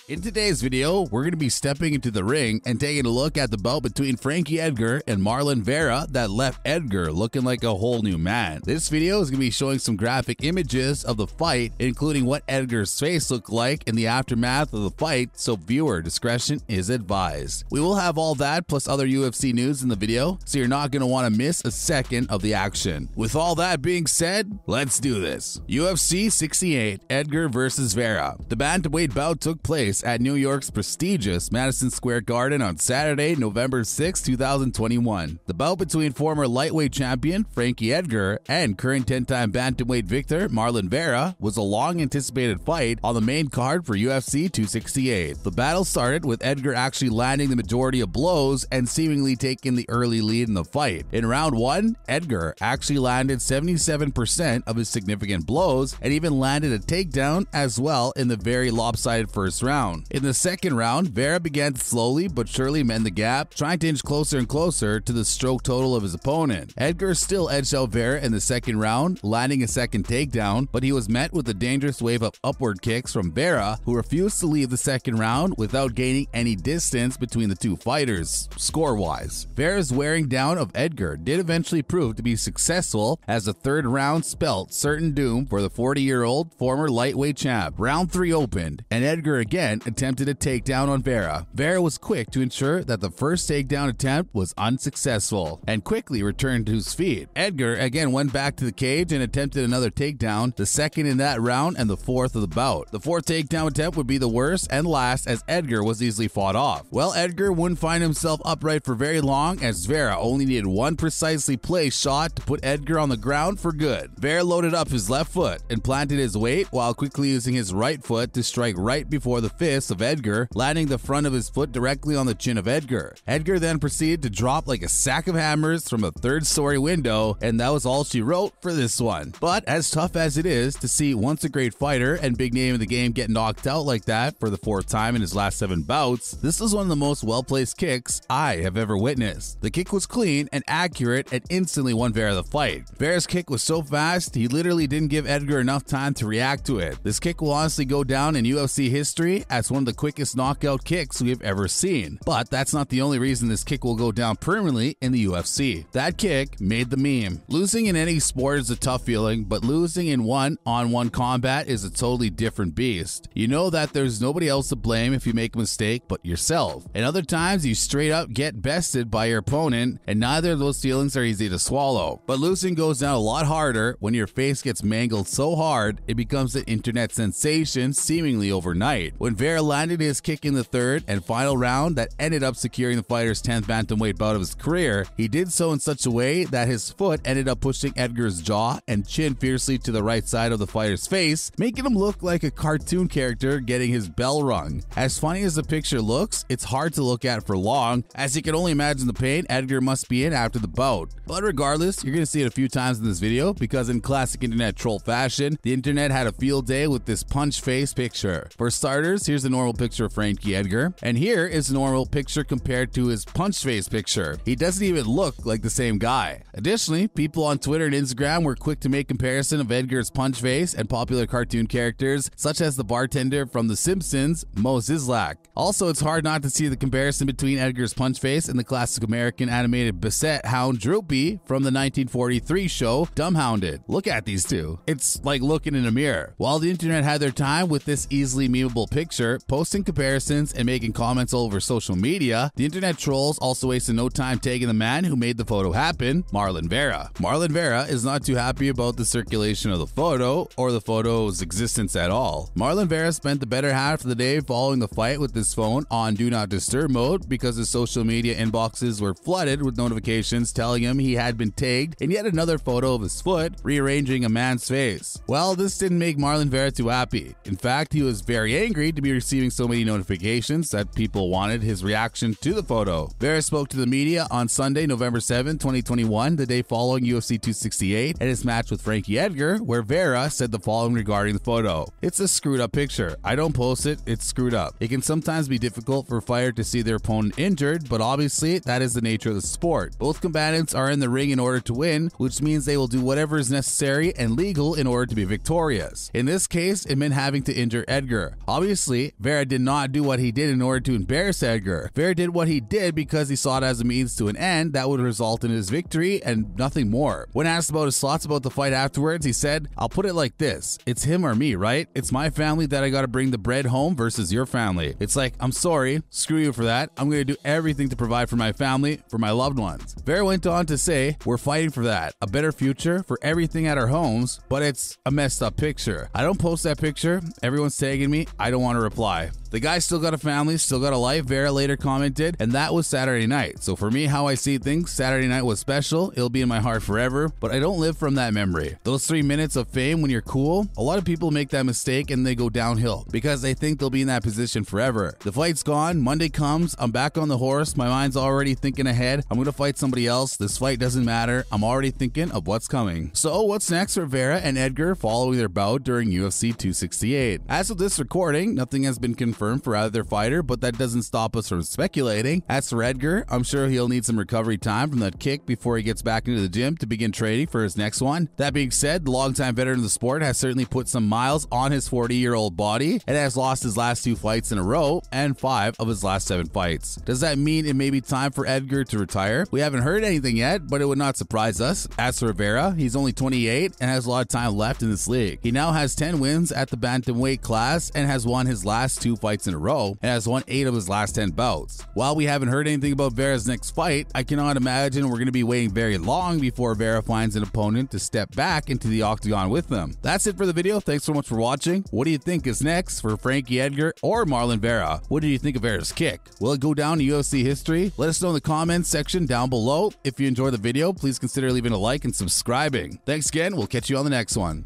In today's video, we're going to be stepping into the ring and taking a look at the bout between Frankie Edgar and Marlon Vera that left Edgar looking like a whole new man. This video is going to be showing some graphic images of the fight, including what Edgar's face looked like in the aftermath of the fight, so viewer discretion is advised. We will have all that plus other UFC news in the video, so you're not going to want to miss a second of the action. With all that being said, let's do this. UFC 68, Edgar versus Vera. The bantamweight bout took place at New York's prestigious Madison Square Garden on Saturday, November 6, 2021. The bout between former lightweight champion Frankie Edgar and current 10-time bantamweight victor Marlon Vera was a long-anticipated fight on the main card for UFC 268. The battle started with Edgar actually landing the majority of blows and seemingly taking the early lead in the fight. In round 1, Edgar actually landed 77% of his significant blows and even landed a takedown as well in the very lopsided first round. In the second round, Vera began to slowly but surely mend the gap, trying to inch closer and closer to the stroke total of his opponent. Edgar still edged out Vera in the second round, landing a second takedown, but he was met with a dangerous wave of upward kicks from Vera, who refused to leave the second round without gaining any distance between the two fighters, score-wise. Vera's wearing down of Edgar did eventually prove to be successful, as the third round spelt certain doom for the 40-year-old former lightweight champ. Round 3 opened, and Edgar again attempted a takedown on Vera. Vera was quick to ensure that the first takedown attempt was unsuccessful and quickly returned to his feet. Edgar again went back to the cage and attempted another takedown, the second in that round and the fourth of the bout. The fourth takedown attempt would be the worst and last, as Edgar was easily fought off. Well, Edgar wouldn't find himself upright for very long, as Vera only needed one precisely placed shot to put Edgar on the ground for good. Vera loaded up his left foot and planted his weight while quickly using his right foot to strike right before the fist of Edgar, landing the front of his foot directly on the chin of Edgar. Edgar then proceeded to drop like a sack of hammers from a third-story window, and that was all she wrote for this one. But as tough as it is to see once a great fighter and big name in the game get knocked out like that for the fourth time in his last 7 bouts, this was one of the most well-placed kicks I have ever witnessed. The kick was clean and accurate and instantly won Vera the fight. Vera's kick was so fast, he literally didn't give Edgar enough time to react to it. This kick will honestly go down in UFC history as one of the quickest knockout kicks we've ever seen. But that's not the only reason this kick will go down permanently in the UFC. That kick made the meme. Losing in any sport is a tough feeling, but losing in one-on-one combat is a totally different beast. You know that there's nobody else to blame if you make a mistake but yourself. And other times you straight up get bested by your opponent, and neither of those feelings are easy to swallow. But losing goes down a lot harder when your face gets mangled so hard it becomes an internet sensation seemingly overnight. When Vera landed his kick in the third and final round that ended up securing the fighter's 10th bantamweight bout of his career, he did so in such a way that his foot ended up pushing Edgar's jaw and chin fiercely to the right side of the fighter's face, making him look like a cartoon character getting his bell rung. As funny as the picture looks, it's hard to look at for long, as you can only imagine the pain Edgar must be in after the bout. But regardless, you're going to see it a few times in this video, because in classic internet troll fashion, the internet had a field day with this punch face picture. For starters, here's a normal picture of Frankie Edgar, and here is a normal picture compared to his punch face picture. He doesn't even look like the same guy. Additionally, people on Twitter and Instagram were quick to make comparison of Edgar's punch face and popular cartoon characters such as the bartender from The Simpsons, Mo Zizlak. Also, it's hard not to see the comparison between Edgar's punch face and the classic American animated Basset hound Droopy from the 1943 show Dumbhounded. Look at these two. It's like looking in a mirror. While the internet had their time with this easily memeable picture, posting comparisons and making comments all over social media, the internet trolls also wasted no time tagging the man who made the photo happen, Marlon Vera. Marlon Vera is not too happy about the circulation of the photo or the photo's existence at all. Marlon Vera spent the better half of the day following the fight with his phone on Do Not Disturb mode because his social media inboxes were flooded with notifications telling him he had been tagged in yet another photo of his foot rearranging a man's face. Well, this didn't make Marlon Vera too happy. In fact, he was very angry to be receiving so many notifications that people wanted his reaction to the photo. Vera spoke to the media on Sunday, November 7, 2021, the day following UFC 268 and his match with Frankie Edgar, where Vera said the following regarding the photo. "It's a screwed up picture. I don't post it, it's screwed up. It can sometimes be difficult for a fighter to see their opponent injured, but obviously that is the nature of the sport. Both combatants are in the ring in order to win, which means they will do whatever is necessary and legal in order to be victorious. In this case, it meant having to injure Edgar. Obviously, Firstly, Vera did not do what he did in order to embarrass Edgar. Vera did what he did because he saw it as a means to an end that would result in his victory and nothing more. When asked about his thoughts about the fight afterwards, he said, "I'll put it like this. It's him or me, right? It's my family that I gotta bring the bread home versus your family. It's like, I'm sorry, screw you for that. I'm gonna do everything to provide for my family, for my loved ones." Vera went on to say, "We're fighting for that, a better future for everything at our homes, but it's a messed up picture. I don't post that picture. Everyone's tagging me. I don't want to reply." The guy still got a family, still got a life, Vera later commented, and that was Saturday night. So for me, how I see things, Saturday night was special. It'll be in my heart forever, but I don't live from that memory. Those 3 minutes of fame when you're cool, a lot of people make that mistake and they go downhill because they think they'll be in that position forever. The fight's gone, Monday comes, I'm back on the horse, my mind's already thinking ahead. I'm gonna fight somebody else, this fight doesn't matter, I'm already thinking of what's coming. So what's next for Vera and Edgar following their bout during UFC 268? As of this recording, nothing has been confirmed for either fighter, but that doesn't stop us from speculating. As for Edgar, I'm sure he'll need some recovery time from that kick before he gets back into the gym to begin training for his next one. That being said, the longtime veteran of the sport has certainly put some miles on his 40-year-old body and has lost his last 2 fights in a row and 5 of his last 7 fights. Does that mean it may be time for Edgar to retire? We haven't heard anything yet, but it would not surprise us. As for Vera, he's only 28 and has a lot of time left in this league. He now has 10 wins at the bantamweight class and has won his last 2 fights in a row and has won 8 of his last 10 bouts. While we haven't heard anything about Vera's next fight, I cannot imagine we're going to be waiting very long before Vera finds an opponent to step back into the octagon with them. That's it for the video. Thanks so much for watching. What do you think is next for Frankie Edgar or Marlon Vera? What do you think of Vera's kick? Will it go down in UFC history? Let us know in the comments section down below. If you enjoyed the video, please consider leaving a like and subscribing. Thanks again. We'll catch you on the next one.